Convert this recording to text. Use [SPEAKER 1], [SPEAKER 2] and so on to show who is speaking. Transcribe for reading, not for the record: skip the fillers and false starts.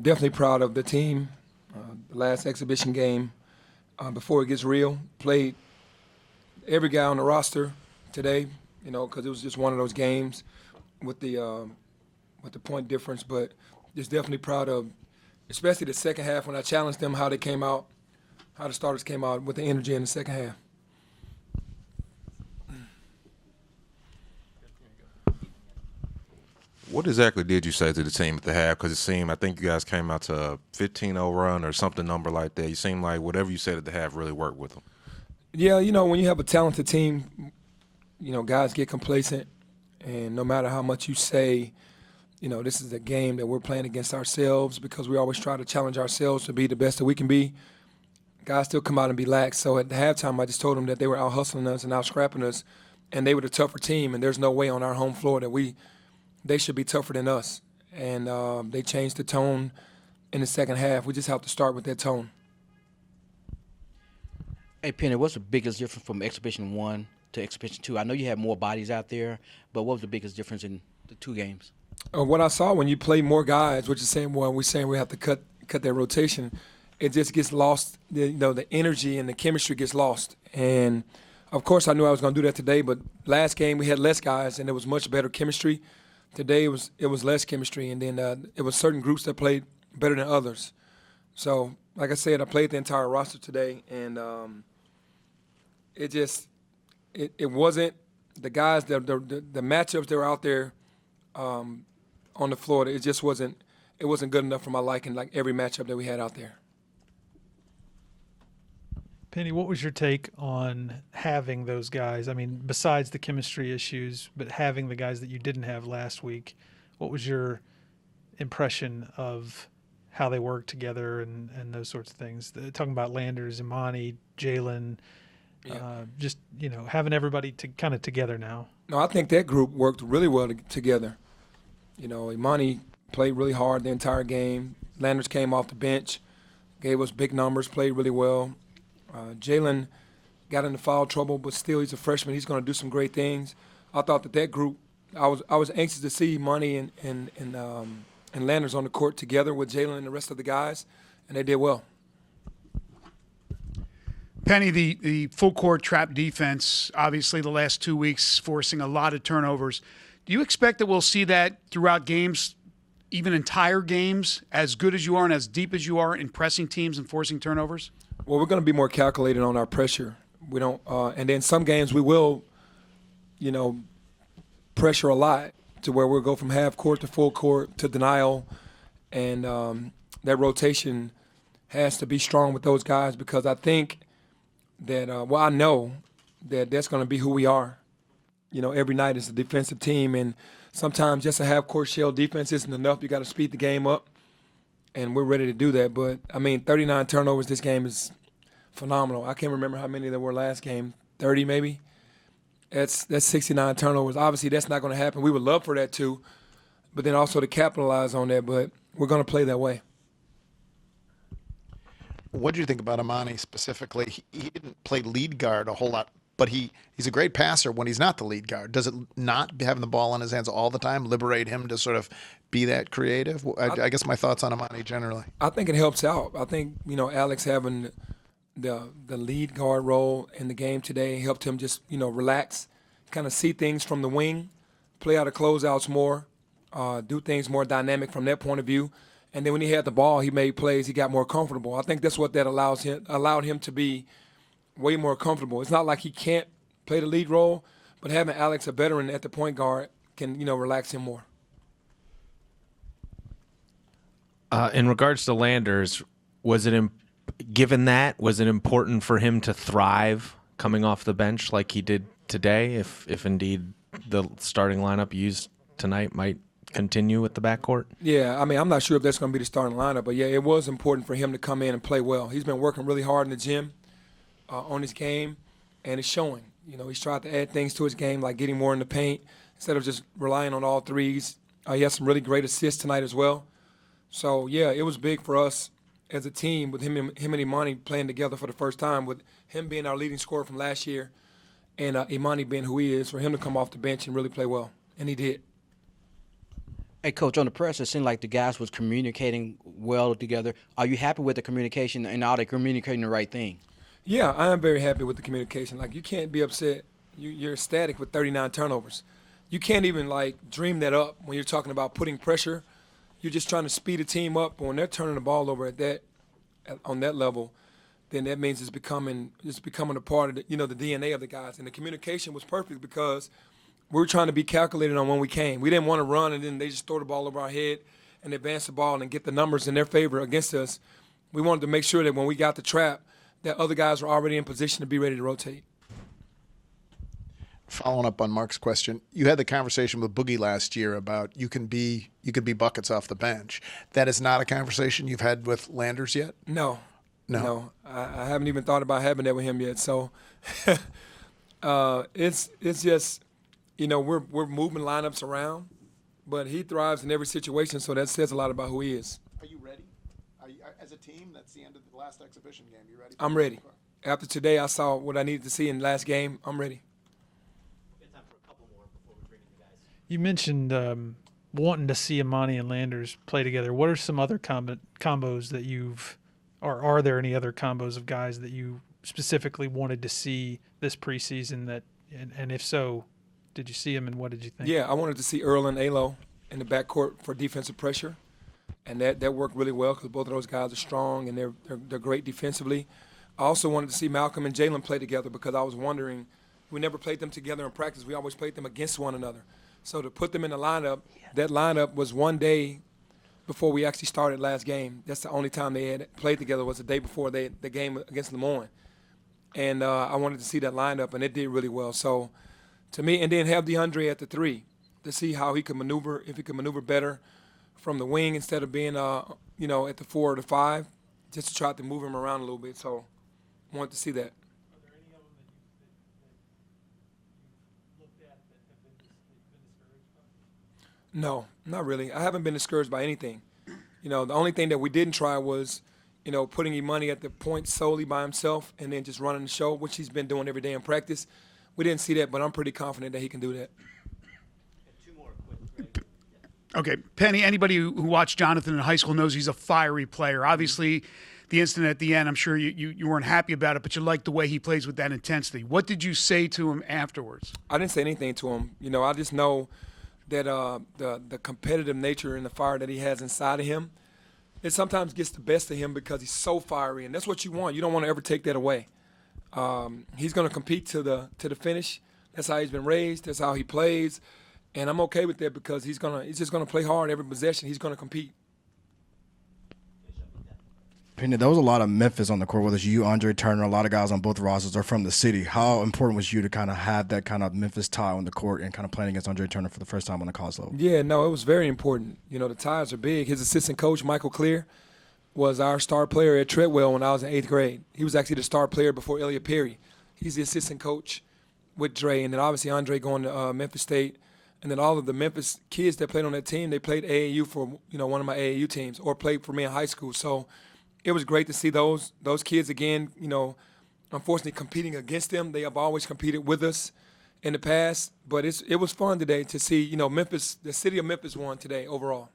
[SPEAKER 1] Definitely proud of the team. The last exhibition game, before it gets real, played every guy on the roster today, because it was just one of those games with the point difference. But just definitely proud of, especially the second half when I challenged them how they came out, how the starters came out with the energy in the second half.
[SPEAKER 2] What exactly did you say to the team at the half? Because it seemed, I think you guys came out to a 15-0 run or something number like that. You seemed like whatever you said at the half really worked with them.
[SPEAKER 1] Yeah, when you have a talented team, guys get complacent, and no matter how much you say, this is a game that we're playing against ourselves because we always try to challenge ourselves to be the best that we can be. Guys still come out and be lax. So at the halftime, I just told them that they were out hustling us and out scrapping us, and they were the tougher team, and there's no way on our home floor that they should be tougher than us. And they changed the tone in the second half. We just have to start with that tone.
[SPEAKER 3] Hey, Penny, what's the biggest difference from Exhibition 1 to Exhibition 2? I know you had more bodies out there, but what was the biggest difference in the two games?
[SPEAKER 1] What I saw when you play more guys, which is saying, well, we're saying we have to cut that rotation, it just gets lost. The energy and the chemistry gets lost. And, of course, I knew I was going to do that today, but last game we had less guys, and there was much better chemistry. Today it was less chemistry, and then it was certain groups that played better than others. So, like I said, I played the entire roster today, and it wasn't the guys, the matchups that were out there on the floor. It just wasn't good enough for my liking, like every matchup that we had out there.
[SPEAKER 4] Penny, what was your take on having those guys? I mean, besides the chemistry issues, but having the guys that you didn't have last week, what was your impression of how they work together and those sorts of things? Talking about Landers, Imani, Jalen, just, having everybody kind of together now.
[SPEAKER 1] No, I think that group worked really well together. Imani played really hard the entire game. Landers came off the bench, gave us big numbers, played really well. Jalen got into foul trouble, but still he's a freshman. He's going to do some great things. I thought that group, I was anxious to see Imani and Landers on the court together with Jalen and the rest of the guys, and they did well.
[SPEAKER 5] Penny, the full court trap defense, obviously the last 2 weeks forcing a lot of turnovers. Do you expect that we'll see that throughout games, even entire games, as good as you are and as deep as you are in pressing teams and forcing turnovers?
[SPEAKER 1] Well, we're going to be more calculated on our pressure. We don't, and then some games we will, pressure a lot to where we'll go from half court to full court to denial, and that rotation has to be strong with those guys because I think that, I know that that's going to be who we are. Every night is a defensive team, and sometimes just a half-court shell defense isn't enough. You got to speed the game up, and we're ready to do that. But, 39 turnovers this game is phenomenal. I can't remember how many there were last game, 30 maybe. That's 69 turnovers. Obviously, that's not going to happen. We would love for that too, but then also to capitalize on that. But we're going to play that way.
[SPEAKER 6] What did you think about Imani specifically? He didn't play lead guard a whole lot, but he's a great passer when he's not the lead guard. Does it not having the ball in his hands all the time liberate him to sort of be that creative? I guess my thoughts on Imani generally.
[SPEAKER 1] I think it helps out. I think, Alex having the lead guard role in the game today helped him just, relax, kind of see things from the wing, play out of closeouts more, do things more dynamic from that point of view. And then when he had the ball, he made plays, he got more comfortable. I think that's what that allowed him to be way more comfortable. It's not like he can't play the lead role, but having Alex, a veteran at the point guard, can, relax him more.
[SPEAKER 7] In regards to Landers, was it important for him to thrive coming off the bench like he did today, if indeed the starting lineup used tonight might continue with the backcourt?
[SPEAKER 1] Yeah, I'm not sure if that's going to be the starting lineup, but, yeah, it was important for him to come in and play well. He's been working really hard in the gym on his game, and it's showing. He's tried to add things to his game, like getting more in the paint instead of just relying on all threes. He had some really great assists tonight as well. So, yeah, it was big for us as a team with him and Imani playing together for the first time, with him being our leading scorer from last year and Imani being who he is, for him to come off the bench and really play well, and he did.
[SPEAKER 3] Hey, Coach, on the press, it seemed like the guys was communicating well together. Are you happy with the communication and are they communicating the right thing?
[SPEAKER 1] Yeah, I am very happy with the communication. Like, you can't be upset. You're ecstatic with 39 turnovers. You can't even, like, dream that up when you're talking about putting pressure. You're just trying to speed a team up. But when they're turning the ball over on that level, then that means it's becoming a part of the DNA of the guys. And the communication was perfect because we were trying to be calculated on when we came. We didn't want to run and then they just throw the ball over our head and advance the ball and get the numbers in their favor against us. We wanted to make sure that when we got the trap, that other guys were already in position to be ready to rotate.
[SPEAKER 6] Following up on Mark's question, you had the conversation with Boogie last year about you could be buckets off the bench. That is not a conversation you've had with Landers yet?
[SPEAKER 1] No.
[SPEAKER 6] No.
[SPEAKER 1] I haven't even thought about having that with him yet. So it's just, we're moving lineups around, but he thrives in every situation, so that says a lot about who he is.
[SPEAKER 6] Are you ready? As a team, that's the end of the last exhibition game. You ready?
[SPEAKER 1] I'm ready. After today, I saw what I needed to see in the last game. I'm ready.
[SPEAKER 4] You mentioned wanting to see Imani and Landers play together. What are some other combos that or are there any other combos of guys that you specifically wanted to see this preseason and if so, did you see them and what did you think?
[SPEAKER 1] Yeah, I wanted to see Earl and Alo in the backcourt for defensive pressure, and that worked really well because both of those guys are strong and they're great defensively. I also wanted to see Malcolm and Jalen play together because I was wondering, we never played them together in practice. We always played them against one another. So to put them in the lineup, that lineup was one day before we actually started last game. That's the only time they had played together was the day before the game against Lemoyne. And I wanted to see that lineup, and it did really well. So to me, and then have DeAndre at the 3 to see how he could maneuver, if he could maneuver better from the wing instead of being, at the 4 or the 5, just to try to move him around a little bit. So I wanted to see that. No, not really. I haven't been discouraged by anything. The only thing that we didn't try was, putting Imani at the point solely by himself and then just running the show, which he's been doing every day in practice. We didn't see that, but I'm pretty confident that he can do that.
[SPEAKER 5] Okay, Penny, anybody who watched Jonathan in high school knows he's a fiery player. Obviously, the incident at the end, I'm sure you weren't happy about it, but you liked the way he plays with that intensity. What did you say to him afterwards?
[SPEAKER 1] I didn't say anything to him. I just know that the competitive nature and the fire that he has inside of him, it sometimes gets the best of him because he's so fiery, and that's what you want. You don't want to ever take that away. He's going to compete to the finish. That's how he's been raised. That's how he plays, and I'm okay with that because he's just gonna play hard every possession. He's going to compete.
[SPEAKER 8] Penny, there was a lot of Memphis on the court, whether it's you, Andre Turner, a lot of guys on both rosters are from the city. How important was you to kind of have that kind of Memphis tie on the court and kind of playing against Andre Turner for the first time on the college level?
[SPEAKER 1] Yeah, no, it was very important. The ties are big. His assistant coach, Michael Clear, was our star player at Treadwell when I was in 8th grade. He was actually the star player before Elliot Perry. He's the assistant coach with Dre, and then obviously Andre going to Memphis State. And then all of the Memphis kids that played on that team, they played AAU for one of my AAU teams or played for me in high school. So it was great to see those kids again, unfortunately competing against them. They have always competed with us in the past, but it was fun today to see, Memphis, the city of Memphis won today overall.